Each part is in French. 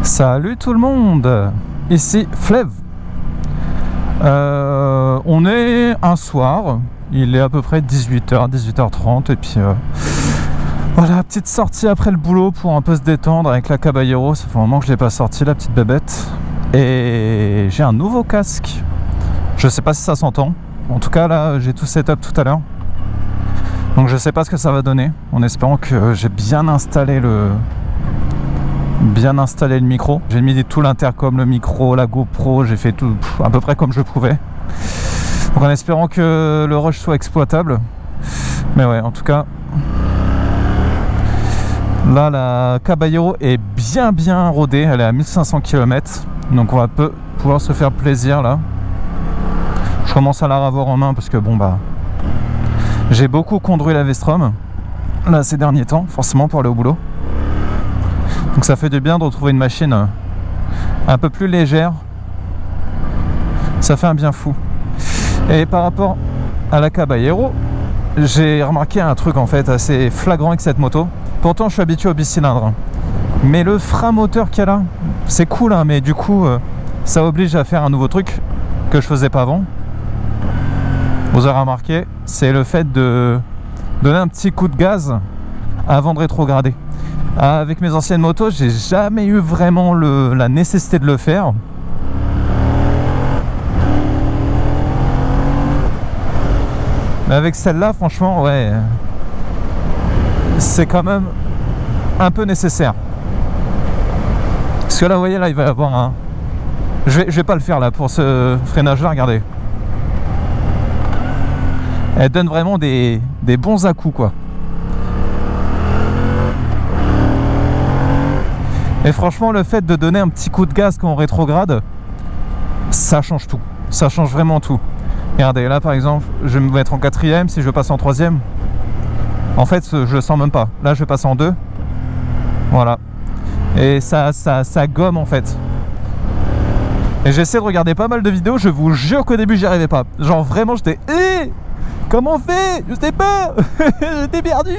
Salut tout le monde, ici Flev. On est un soir, il est à peu près 18h, 18h30 et puis voilà, petite sortie après le boulot pour un peu se détendre avec la Caballero. Ça fait un moment que je l'ai pas sorti, la petite bébête. Et j'ai un nouveau casque. Je sais pas si ça s'entend. En tout cas là, j'ai tout setup tout à l'heure. Donc je sais pas ce que ça va donner, en espérant que j'ai bien installé le micro. J'ai mis tout l'intercom, le micro, la GoPro, j'ai fait tout à peu près comme je pouvais. Donc en espérant que le rush soit exploitable. Mais ouais, en tout cas, là la Caballero est bien rodée, elle est à 1500 km. Donc on va pouvoir se faire plaisir là. Je commence à la ravoir en main parce que bon bah, j'ai beaucoup conduit la V-Strom là ces derniers temps, forcément pour aller au boulot. Donc ça fait du bien de retrouver une machine un peu plus légère. Ça fait un bien fou. Et par rapport à la Caballero, j'ai remarqué un truc en fait assez flagrant avec cette moto. Pourtant je suis habitué au bicylindre, mais le frein moteur qu'il y a là, c'est cool hein, mais du coup ça oblige à faire un nouveau truc que je faisais pas avant. Vous aurez remarqué, c'est le fait de donner un petit coup de gaz avant de rétrograder. Avec mes anciennes motos, j'ai jamais eu vraiment la nécessité de le faire. Mais avec celle-là, franchement, ouais, c'est quand même un peu nécessaire. Parce que là, vous voyez, là, il va y avoir un... Je vais pas le faire là pour ce freinage-là, regardez. Elle donne vraiment des bons à-coups, quoi. Et franchement, le fait de donner un petit coup de gaz quand on rétrograde, ça change tout. Ça change vraiment tout. Regardez, là par exemple, je vais me mettre en 4ème. Si je passe en 3ème, en fait, je le sens même pas. Là, je vais passer en 2. Voilà. Et ça gomme en fait. Et j'essaie de regarder pas mal de vidéos. Je vous jure qu'au début, j'y arrivais pas. Genre vraiment, j'étais... comment on fait? Je sais pas. J'étais perdu.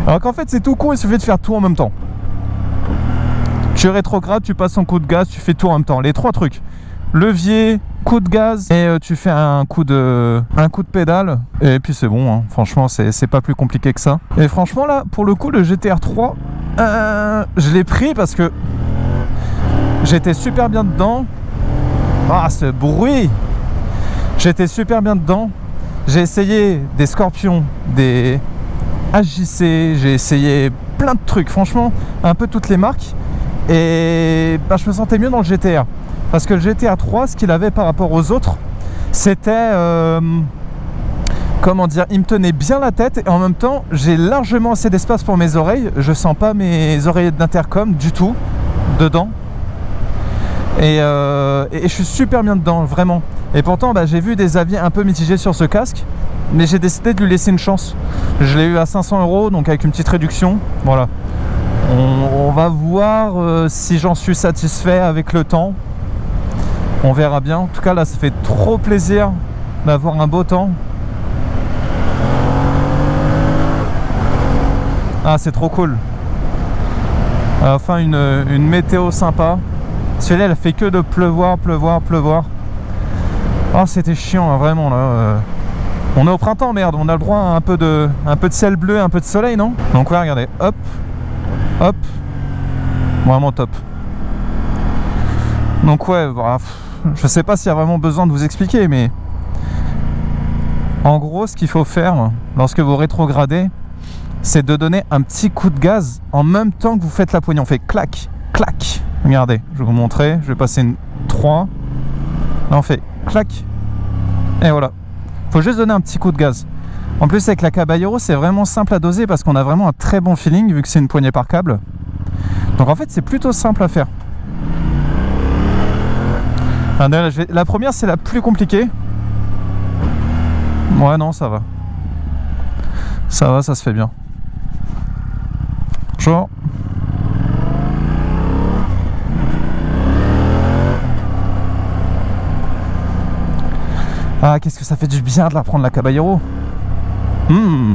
Alors qu'en fait, c'est tout con. Il suffit de faire tout en même temps. Tu rétrogrades, tu passes en coup de gaz, tu fais tout en même temps. Les trois trucs. Levier, coup de gaz et tu fais un coup de pédale. Et puis c'est bon, hein. Franchement, c'est pas plus compliqué que ça. Et franchement, là, pour le coup, le GT-R 3, je l'ai pris parce que j'étais super bien dedans. Ah, ce bruit! J'étais super bien dedans. J'ai essayé des Scorpions, des HJC, j'ai essayé plein de trucs. Franchement, un peu toutes les marques. Et bah, je me sentais mieux dans le GT-R. Parce que le GT-R 3, ce qu'il avait par rapport aux autres, c'était... comment dire, il me tenait bien la tête. Et en même temps, j'ai largement assez d'espace pour mes oreilles. Je sens pas mes oreillettes d'intercom du tout dedans. Et je suis super bien dedans, vraiment. Et pourtant, bah, j'ai vu des avis un peu mitigés sur ce casque. Mais j'ai décidé de lui laisser une chance. Je l'ai eu à 500 €, donc avec une petite réduction. Voilà. On va voir si j'en suis satisfait avec le temps. On verra bien. En tout cas là, ça fait trop plaisir d'avoir un beau temps. Ah, c'est trop cool. Enfin une météo sympa. Celle-là, elle fait que de pleuvoir. Ah, c'était chiant hein, vraiment là. On est au printemps, merde. On a le droit à un peu de ciel bleu, un peu de soleil, non? Donc ouais, regardez, hop. Hop, vraiment top. Donc ouais, je sais pas s'il y a vraiment besoin de vous expliquer, mais en gros, ce qu'il faut faire lorsque vous rétrogradez, c'est de donner un petit coup de gaz en même temps que vous faites la poignée. On fait clac, clac. Regardez, je vais vous montrer. Je vais passer une 3. Là, on fait clac. Et voilà. Faut juste donner un petit coup de gaz. En plus, avec la Caballero, c'est vraiment simple à doser parce qu'on a vraiment un très bon feeling vu que c'est une poignée par câble. Donc en fait, c'est plutôt simple à faire. La première, c'est la plus compliquée. Ouais, non, ça va. Ça va, ça se fait bien. Bonjour. Ah, qu'est-ce que ça fait du bien de la reprendre la Caballero.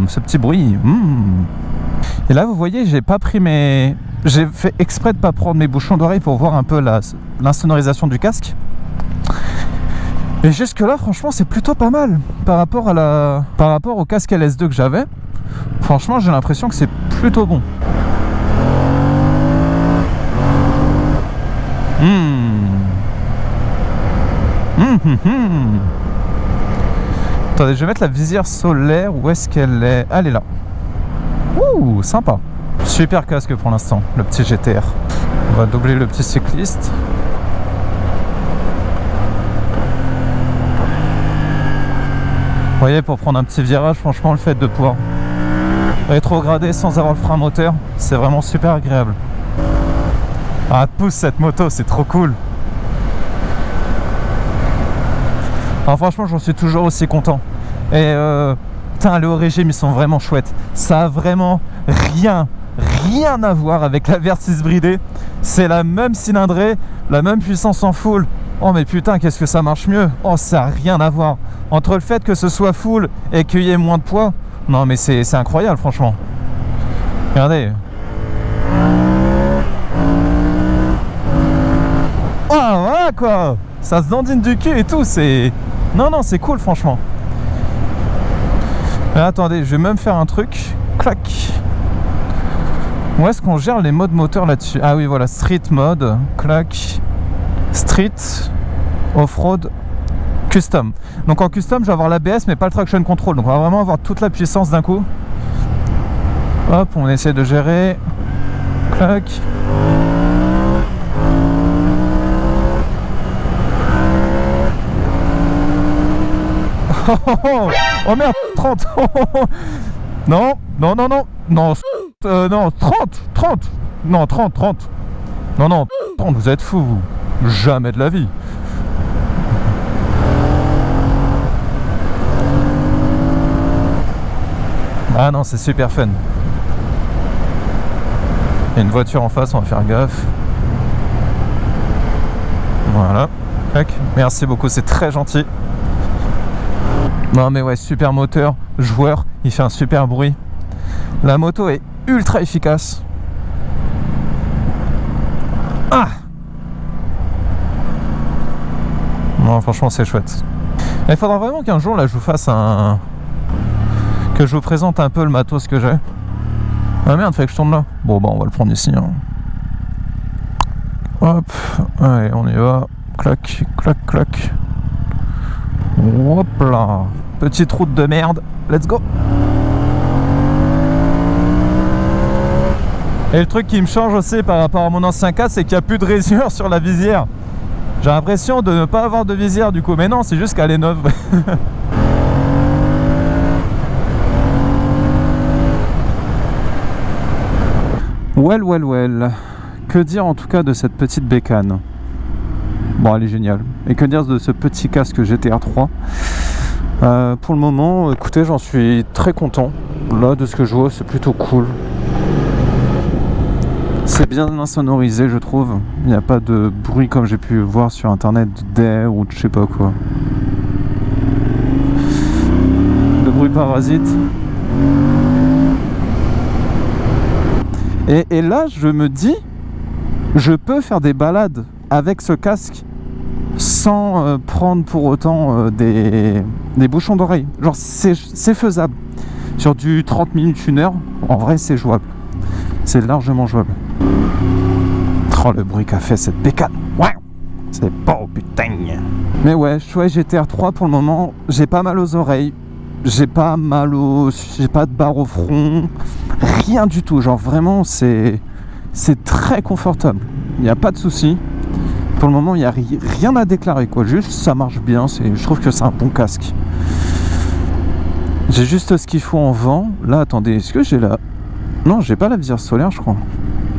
Ce petit bruit. Et là, vous voyez, j'ai pas pris mes... J'ai fait exprès de pas prendre mes bouchons d'oreille pour voir un peu l'insonorisation du casque. Et jusque là, franchement, c'est plutôt pas mal par rapport au casque LS2 que j'avais. Franchement, j'ai l'impression que c'est plutôt bon. Attendez, je vais mettre la visière solaire. Où est-ce qu'elle est? Elle est là. Ouh, sympa. Super casque pour l'instant, le petit GTR. On va doubler le petit cycliste. Vous voyez, pour prendre un petit virage, franchement, le fait de pouvoir rétrograder sans avoir le frein moteur, c'est vraiment super agréable. Ah, pousse cette moto, c'est trop cool. Alors franchement, j'en suis toujours aussi content. Et putain, les hauts régimes, ils sont vraiment chouettes. Ça a vraiment rien à voir avec la Versys bridée. C'est la même cylindrée, la même puissance en full. Oh mais putain, qu'est-ce que ça marche mieux. Oh, ça a rien à voir. Entre le fait que ce soit full et qu'il y ait moins de poids. Non mais c'est incroyable, franchement. Regardez. Oh, voilà quoi. Ça se dandine du cul et tout, c'est... Non, c'est cool, franchement. Mais attendez, je vais même faire un truc. Clac. Où est-ce qu'on gère les modes moteur là-dessus? Ah oui, voilà, street mode. Clac. Street, off-road, custom. Donc en custom, je vais avoir l'ABS, mais pas le traction control. Donc on va vraiment avoir toute la puissance d'un coup. Hop, on essaie de gérer. Clac. Oh merde, 30. Non, non, 30. Non, 30. Non, 30, vous êtes fous, vous. Jamais de la vie. Ah non, c'est super fun. Il y a une voiture en face, on va faire gaffe. Voilà. Merci beaucoup, c'est très gentil. Non mais ouais, super moteur, joueur, il fait un super bruit. La moto est ultra efficace. Ah! Non, franchement, c'est chouette. Il faudra vraiment qu'un jour, là, je vous fasse un... que je vous présente un peu le matos que j'ai. Ah merde, fait que je tourne là. Bon, bah, on va le prendre ici. Hein. Hop, allez, on y va. Clac, clac, clac. Hop là. Petite route de merde. Let's go. Et le truc qui me change aussi par rapport à mon ancien cas, c'est qu'il n'y a plus de résure sur la visière. J'ai l'impression de ne pas avoir de visière du coup. Mais non, c'est juste qu'elle est neuve. Well. Que dire en tout cas de cette petite bécane? Bon, elle est géniale. Et que dire de ce petit casque GTR 3? Pour le moment, écoutez, j'en suis très content. Là, de ce que je vois, c'est plutôt cool. C'est bien insonorisé, je trouve. Il n'y a pas de bruit comme j'ai pu voir sur internet d'air ou de je sais pas quoi. Le bruit parasite. Et là, je me dis, je peux faire des balades avec ce casque sans prendre pour autant des bouchons d'oreille. Genre, c'est faisable. Sur du 30 minutes, 1 heure, en vrai, c'est jouable. C'est largement jouable. Oh, le bruit qu'a fait cette bécane. Ouais, c'est beau, putain. Mais ouais, choix GTR 3 pour le moment, j'ai pas mal aux oreilles. J'ai pas de barre au front. Rien du tout. Genre, vraiment, c'est très confortable. Il n'y a pas de souci. Pour le moment, il n'y a rien à déclarer, quoi. Juste, ça marche bien. Je trouve que c'est un bon casque. J'ai juste ce qu'il faut en vent. Là, attendez, est-ce que j'ai la... Non, j'ai pas la visière solaire, je crois.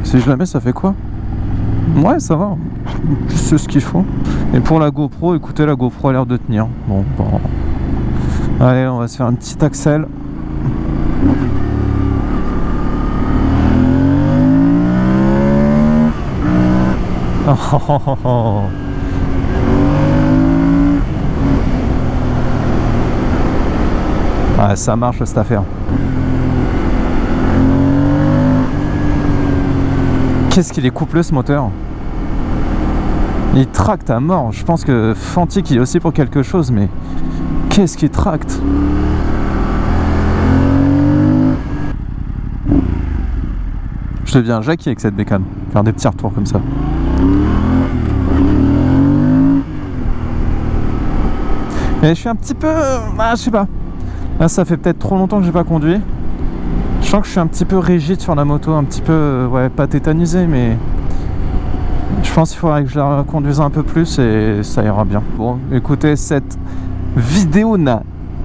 Si je la mets, ça fait quoi? Ouais, ça va. Juste ce qu'il faut. Et pour la GoPro, écoutez, la GoPro a l'air de tenir. Bon. Allez, on va se faire un petit axel. Ouais, ça marche cette affaire. Qu'est-ce qu'il est couplé ce moteur? Il tracte à mort. Je pense que Fantic il est aussi pour quelque chose, mais qu'est-ce qu'il tracte? Je deviens Jackie avec cette bécane. Faire des petits retours comme ça. Et je suis un petit peu... je sais pas. Là, ça fait peut-être trop longtemps que j'ai pas conduit. Je sens que je suis un petit peu rigide sur la moto. Un petit peu... ouais, pas tétanisé, mais... je pense qu'il faudrait que je la conduise un peu plus et ça ira bien. Bon, écoutez, cette vidéo n'a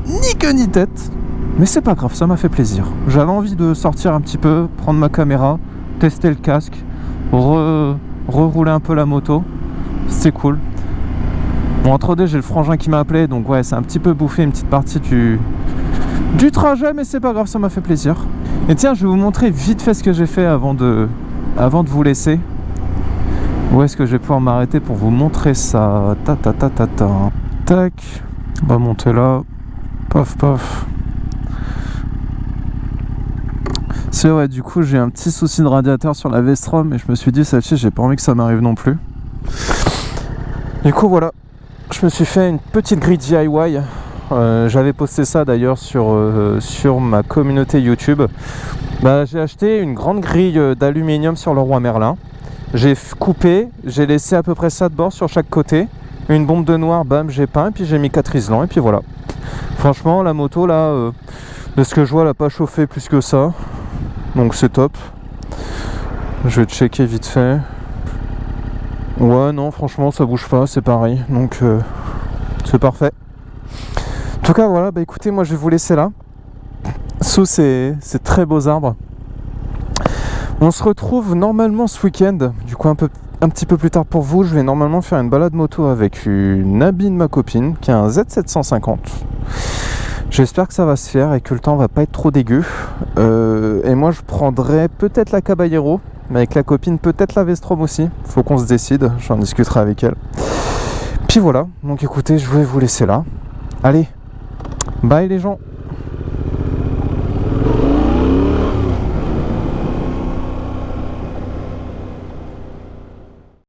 ni queue ni tête. Mais c'est pas grave, ça m'a fait plaisir. J'avais envie de sortir un petit peu, prendre ma caméra, tester le casque, rerouler un peu la moto. C'était cool. Bon, entre deux, j'ai le frangin qui m'a appelé, donc ouais, c'est un petit peu bouffé une petite partie du trajet, mais c'est pas grave, ça m'a fait plaisir. Et tiens, je vais vous montrer vite fait ce que j'ai fait avant de vous laisser. Où est-ce que je vais pouvoir m'arrêter pour vous montrer ça? Tac. On va monter là. Paf. C'est vrai, du coup, j'ai un petit souci de radiateur sur la V-Strom et je me suis dit, celle-ci, j'ai pas envie que ça m'arrive non plus. Du coup, voilà. Je me suis fait une petite grille DIY. J'avais posté ça d'ailleurs sur ma communauté YouTube. J'ai acheté une grande grille d'aluminium sur Leroy Merlin. J'ai coupé, j'ai laissé à peu près ça de bord sur chaque côté. Une bombe de noir, bam, j'ai peint, et puis j'ai mis 4 iselants, et puis voilà. Franchement, la moto là, de ce que je vois, elle n'a pas chauffé plus que ça. Donc c'est top. Je vais checker vite fait. Ouais, non, franchement, ça bouge pas, c'est pareil. Donc c'est parfait. En tout cas, voilà, écoutez, moi je vais vous laisser là. Sous ces très beaux arbres. On se retrouve normalement ce week-end, du coup un petit peu plus tard pour vous. Je vais normalement faire une balade moto avec une Abby de ma copine qui a un Z750. J'espère que ça va se faire et que le temps va pas être trop dégueu. Et moi je prendrai peut-être la Caballero, mais avec la copine peut-être la V-Strom aussi. Faut qu'on se décide, j'en discuterai avec elle. Puis voilà, donc écoutez, je vais vous laisser là. Allez, bye les gens.